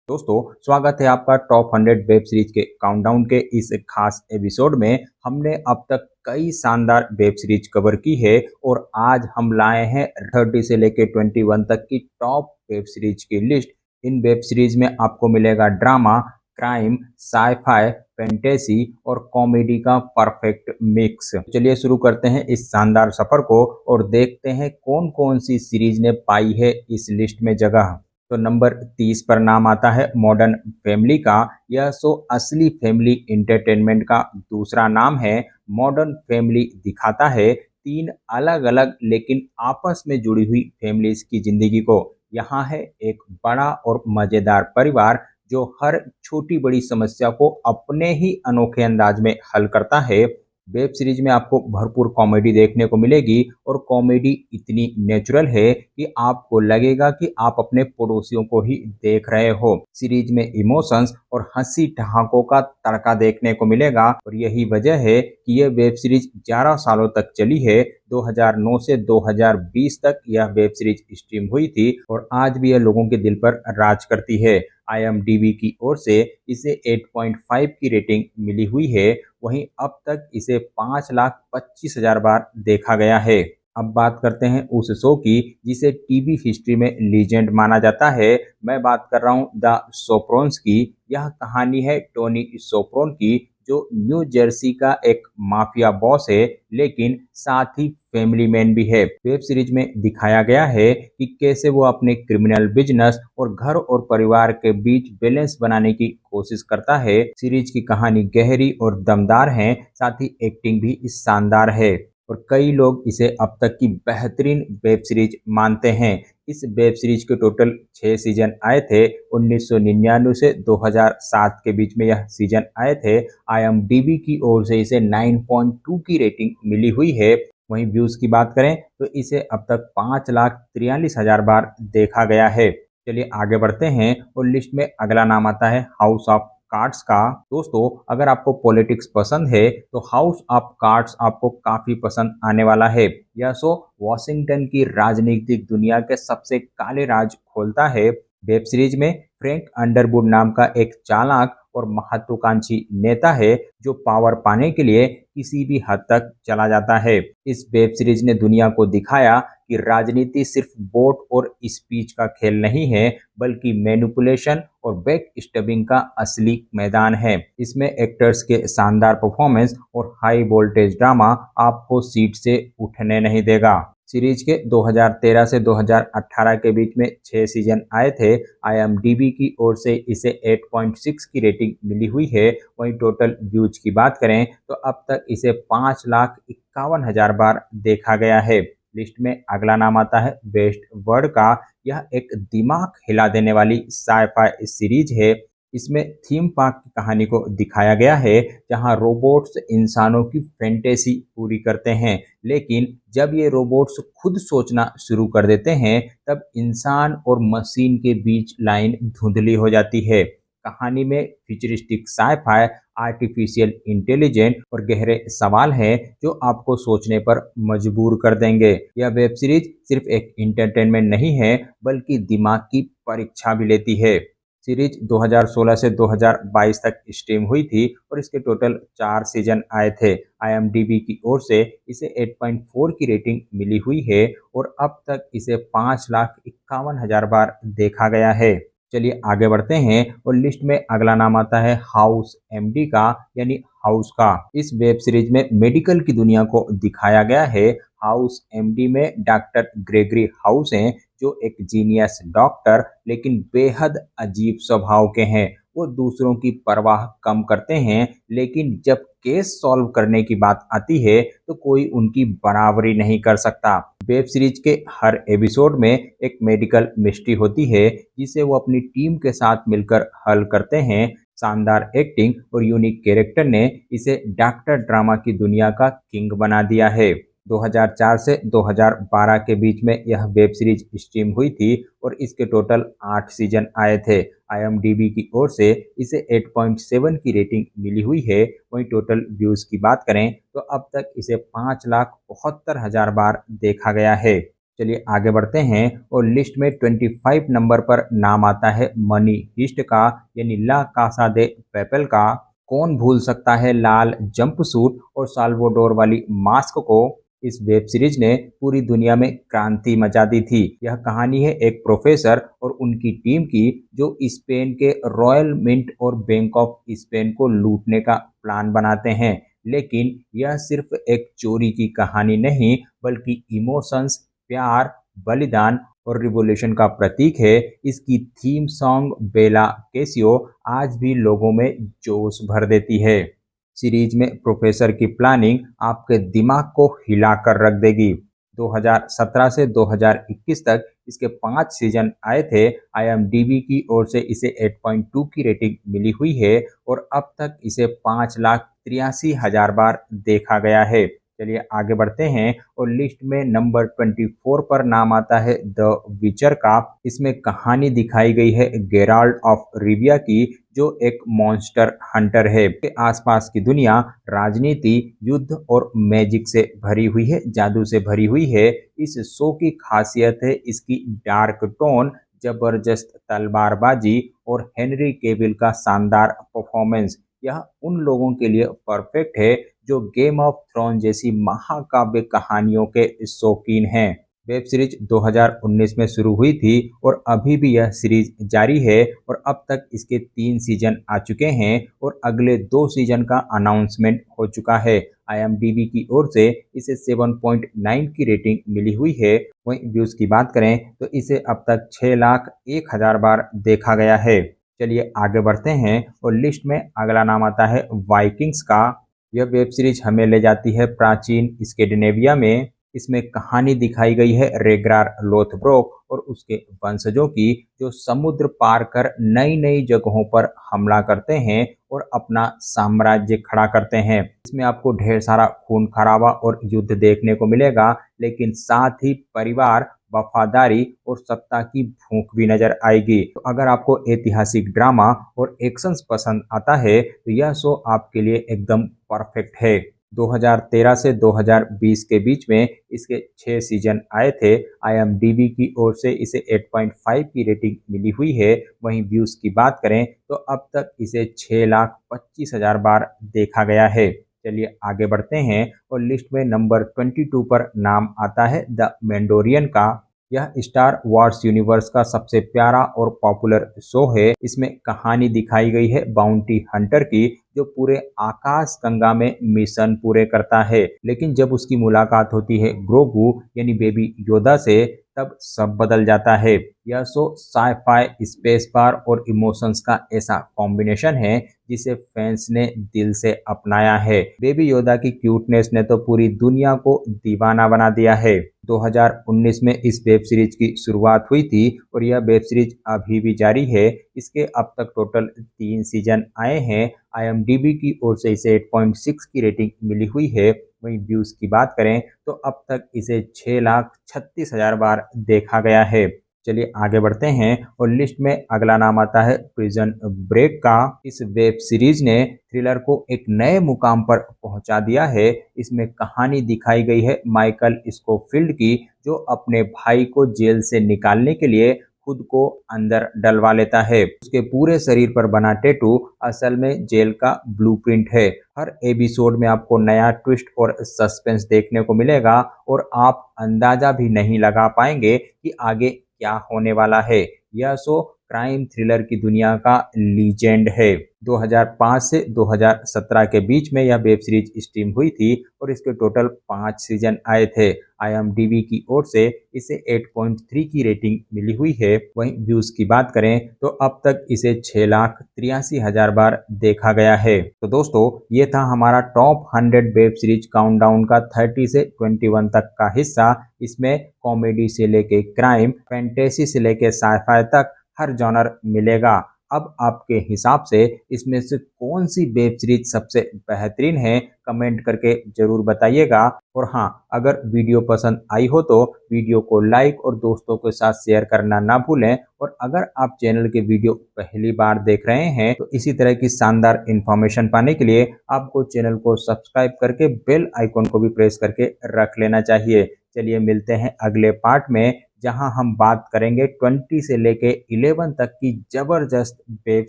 दोस्तों, स्वागत है आपका टॉप 100 वेब सीरीज के काउंटडाउन के इस खास एपिसोड में। हमने अब तक कई शानदार वेब सीरीज कवर की है और आज हम लाए हैं 30 से लेकर 21 तक की टॉप वेब सीरीज की लिस्ट। इन वेब सीरीज में आपको मिलेगा ड्रामा, क्राइम, साईफाई, फैंटेसी और कॉमेडी का परफेक्ट मिक्स। चलिए शुरू करते हैं इस शानदार सफर को और देखते हैं कौन कौन सी सीरीज ने पाई है इस लिस्ट में जगह। तो नंबर 30 पर नाम आता है मॉडर्न फैमिली का। यह शो असली फैमिली इंटरटेनमेंट का दूसरा नाम है। मॉडर्न फैमिली दिखाता है तीन अलग अलग लेकिन आपस में जुड़ी हुई फैमिलीज की जिंदगी को। यहाँ है एक बड़ा और मजेदार परिवार जो हर छोटी बड़ी समस्या को अपने ही अनोखे अंदाज में हल करता है। वेब सीरीज में आपको भरपूर कॉमेडी देखने को मिलेगी और कॉमेडी इतनी नेचुरल है कि आपको लगेगा कि आप अपने पड़ोसियों को ही देख रहे हो। सीरीज में इमोशंस और हंसी ठहाकों का तड़का देखने को मिलेगा और यही वजह है कि यह वेब सीरीज 11 सालों तक चली है। 2009 से 2020 तक यह वेब सीरीज स्ट्रीम हुई थी और आज भी यह लोगों के दिल पर राज करती है। IMDb की ओर से इसे 8.5 की रेटिंग मिली हुई है। वहीं अब तक इसे 5,25,000 बार देखा गया है। अब बात करते हैं उस शो की जिसे टीवी हिस्ट्री में लीजेंड माना जाता है। मैं बात कर रहा हूं द सोप्रोन्स की। यह कहानी है टोनी सोप्रोन की, जो न्यू जर्सी का एक माफिया बॉस है लेकिन साथ ही फैमिली मैन भी है। वेब सीरीज में दिखाया गया है कि कैसे वो अपने क्रिमिनल बिजनेस और घर और परिवार के बीच बैलेंस बनाने की कोशिश करता है। सीरीज की कहानी गहरी और दमदार है, साथ ही एक्टिंग भी शानदार है और कई लोग इसे अब तक की बेहतरीन वेब सीरीज मानते हैं। इस वेब सीरीज के टोटल 6 सीजन आए थे। 1999 से 2007 के बीच में यह सीजन आए थे। IMDb की ओर से इसे 9.2 की रेटिंग मिली हुई है। वहीं व्यूज की बात करें तो इसे अब तक 5,43,000 बार देखा गया है। चलिए आगे बढ़ते हैं और लिस्ट में अगला नाम आता है हाउस ऑफ कार्ड्स का। दोस्तों, अगर आपको पॉलिटिक्स पसंद है तो हाउस ऑफ कार्ड्स आपको काफी पसंद आने वाला है। यह शो वॉशिंगटन की राजनीतिक दुनिया के सबसे काले राज खोलता है। वेब सीरीज में फ्रैंक अंडरवुड नाम का एक चालाक और महत्वाकांक्षी नेता है जो पावर पाने के लिए किसी भी हद तक चला जाता है। इस वेब सीरीज ने दुनिया को दिखाया कि राजनीति सिर्फ वोट और स्पीच का खेल नहीं है, बल्कि मैनिपुलेशन और बैक स्टैबिंग का असली मैदान है। इसमें एक्टर्स के शानदार परफॉर्मेंस और हाई वोल्टेज ड्रामा आपको सीट से उठने नहीं देगा। सीरीज के 2013 से 2018 के बीच में 6 सीजन आए थे। IMDb की ओर से इसे 8.6 की रेटिंग मिली हुई है। वहीं टोटल व्यूज की बात करें तो अब तक इसे 5,51,000 बार देखा गया है। लिस्ट में अगला नाम आता है वेस्ट वर्ल्ड का। यह एक दिमाग हिला देने वाली साईफाई सीरीज है। इसमें थीम पार्क की कहानी को दिखाया गया है जहां रोबोट्स इंसानों की फैंटेसी पूरी करते हैं, लेकिन जब ये रोबोट्स खुद सोचना शुरू कर देते हैं तब इंसान और मशीन के बीच लाइन धुंधली हो जाती है। कहानी में फ्यूचरिस्टिक साईफाई, आर्टिफिशियल इंटेलिजेंस और गहरे सवाल हैं जो आपको सोचने पर मजबूर कर देंगे। यह वेब सीरीज सिर्फ एक इंटरटेनमेंट नहीं है, बल्कि दिमाग की परीक्षा भी लेती है। सीरीज 2016 से 2022 तक स्ट्रीम हुई थी और इसके टोटल 4 सीजन आए थे। IMDb की ओर से इसे 8.4 की रेटिंग मिली हुई है और अब तक इसे 5,51,000 बार देखा गया है। चलिए आगे बढ़ते हैं और लिस्ट में अगला नाम आता है हाउस MD का, यानी हाउस का। इस वेब सीरीज में मेडिकल की दुनिया को दिखाया गया है। हाउस MD में डॉक्टर ग्रेगरी हाउस हैं जो एक जीनियस डॉक्टर लेकिन बेहद अजीब स्वभाव के हैं। वो दूसरों की परवाह कम करते हैं, लेकिन जब केस सॉल्व करने की बात आती है तो कोई उनकी बराबरी नहीं कर सकता। वेब सीरीज के हर एपिसोड में एक मेडिकल मिस्ट्री होती है जिसे वो अपनी टीम के साथ मिलकर हल करते हैं। शानदार एक्टिंग और यूनिक कैरेक्टर ने इसे डॉक्टर ड्रामा की दुनिया का किंग बना दिया है। 2004 से 2012 के बीच में यह वेब सीरीज स्ट्रीम हुई थी और इसके टोटल 8 सीजन आए थे। IMDb की ओर से इसे 8.7 की रेटिंग मिली हुई है। वहीं टोटल व्यूज की बात करें तो अब तक इसे 5,72,000 बार देखा गया है। चलिए आगे बढ़ते हैं और लिस्ट में 25 नंबर पर नाम आता है मनी हिस्ट का, यानी ला कासा दे पेपल का। कौन भूल सकता है लाल जंपसूट और साल्वाडोर वाली मास्क को। इस वेब सीरीज ने पूरी दुनिया में क्रांति मचा दी थी। यह कहानी है एक प्रोफेसर और उनकी टीम की जो स्पेन के रॉयल मिंट और बैंक ऑफ स्पेन को लूटने का प्लान बनाते हैं। लेकिन यह सिर्फ एक चोरी की कहानी नहीं, बल्कि इमोशंस, प्यार, बलिदान और रिवॉल्यूशन का प्रतीक है। इसकी थीम सॉन्ग बेला केसियो आज भी लोगों में जोश भर देती है। सीरीज में प्रोफेसर की प्लानिंग आपके दिमाग को हिला कर रख देगी। 2017 से 2021 तक इसके 5 सीजन आए थे। IMDb की ओर से इसे 8.2 की रेटिंग मिली हुई है और अब तक इसे 5,83,000 बार देखा गया है। चलिए आगे बढ़ते हैं और लिस्ट में नंबर 24 पर नाम आता है द विचर का। इसमें कहानी दिखाई गई है गेराल्ड ऑफ रिविया की, जो एक मॉन्स्टर हंटर है। के आसपास की दुनिया राजनीति, युद्ध और मैजिक से भरी हुई है, जादू से भरी हुई है। इस शो की खासियत है इसकी डार्क टोन, जबरदस्त तलवारबाजी और हेनरी केविल का शानदार परफॉर्मेंस। यह उन लोगों के लिए परफेक्ट है जो गेम ऑफ थ्रोन जैसी महाकाव्य कहानियों के शौकीन हैं। वेब सीरीज 2019 में शुरू हुई थी और अभी भी यह सीरीज जारी है और अब तक इसके 3 सीजन आ चुके हैं और अगले 2 सीजन का अनाउंसमेंट हो चुका है। IMDb की ओर से इसे 7.9 की रेटिंग मिली हुई है। वहीं व्यूज की बात करें तो इसे अब तक 6,01,000 बार देखा गया है। चलिए आगे बढ़ते हैं और लिस्ट में अगला नाम आता है वाइकिंग्स का। यह वेब सीरीज हमें ले जाती है प्राचीन स्कैंडिनेविया में। इसमें कहानी दिखाई गई है रेग्रार लोथब्रोक और उसके वंशजों की, जो समुद्र पार कर नई नई जगहों पर हमला करते हैं और अपना साम्राज्य खड़ा करते हैं। इसमें आपको ढेर सारा खून खराबा और युद्ध देखने को मिलेगा, लेकिन साथ ही परिवार, वफादारी और सत्ता की भूख भी नजर आएगी। तो अगर आपको ऐतिहासिक ड्रामा और एक्शंस पसंद आता है तो यह शो आपके लिए एकदम परफेक्ट है। 2013 से 2020 के बीच में इसके 6 सीजन आए थे। IMDb की ओर से इसे 8.5 की रेटिंग मिली हुई है। वहीं व्यूज की बात करें तो अब तक इसे 6,25,000 बार देखा गया है। चलिए आगे बढ़ते हैं और लिस्ट में नंबर 22 पर नाम आता है द मैंडोरियन का। यह स्टार वॉर्स यूनिवर्स का सबसे प्यारा और पॉपुलर शो है। इसमें कहानी दिखाई गई है बाउंटी हंटर की, जो पूरे आकाश गंगा में मिशन पूरे करता है। लेकिन जब उसकी मुलाकात होती है ग्रोगू यानी बेबी योदा से, तब सब बदल जाता है। यह शो साई-फाई, स्पेस पार और इमोशंस का ऐसा कॉम्बिनेशन है जिसे फैंस ने दिल से अपनाया है। बेबी योदा की क्यूटनेस ने तो पूरी दुनिया को दीवाना बना दिया है। 2019 में इस वेब सीरीज की शुरुआत हुई थी और यह वेब सीरीज अभी भी जारी है। इसके अब तक टोटल 3 सीजन आए हैं। IMDb की ओर से इसे 8.6 की रेटिंग मिली हुई है। वहीं व्यूज की बात करें तो अब तक इसे 6,36,000 बार देखा गया है। चलिए आगे बढ़ते हैं और लिस्ट में अगला नाम आता है प्रिजन ब्रेक का। इस वेब सीरीज ने थ्रिलर को एक नए मुकाम पर पहुंचा दिया है। इसमें कहानी दिखाई गई है माइकल स्कोफिल्ड की, जो अपने भाई को जेल से निकालने के लिए खुद को अंदर डलवा लेता है। उसके पूरे शरीर पर बना टैटू असल में जेल का ब्लूप्रिंट है। हर एपिसोड में आपको नया ट्विस्ट और सस्पेंस देखने को मिलेगा और आप अंदाजा भी नहीं लगा पाएंगे कि आगे क्या होने वाला है। यह शो क्राइम थ्रिलर की दुनिया का लीजेंड है। 2005 से 2017 के बीच में यह वेब सीरीज स्ट्रीम हुई थी और इसके टोटल 5 सीजन आए थे। IMDb की ओर से इसे 8.3 की रेटिंग मिली हुई है। वहीं व्यूज की बात करें तो अब तक इसे 6,83,000 बार देखा गया है। तो दोस्तों, ये था हमारा टॉप 100 वेब सीरीज काउंटडाउन का 30 से 21 तक का हिस्सा। इसमें कॉमेडी से लेके क्राइम, फैंटेसी से लेके साइफाई तक हर जॉनर मिलेगा। अब आपके हिसाब से इसमें से कौन सी वेब सीरीज सबसे बेहतरीन है, कमेंट करके ज़रूर बताइएगा। और हाँ, अगर वीडियो पसंद आई हो तो वीडियो को लाइक और दोस्तों के साथ शेयर करना ना भूलें। और अगर आप चैनल के वीडियो पहली बार देख रहे हैं तो इसी तरह की शानदार इन्फॉर्मेशन पाने के लिए आपको चैनल को सब्सक्राइब करके बेल आइकन को भी प्रेस करके रख लेना चाहिए। चलिए मिलते हैं अगले पार्ट में, जहां हम बात करेंगे 20 से लेके 11 तक की जबरदस्त वेब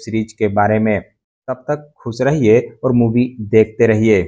सीरीज के बारे में। तब तक खुश रहिए और मूवी देखते रहिए।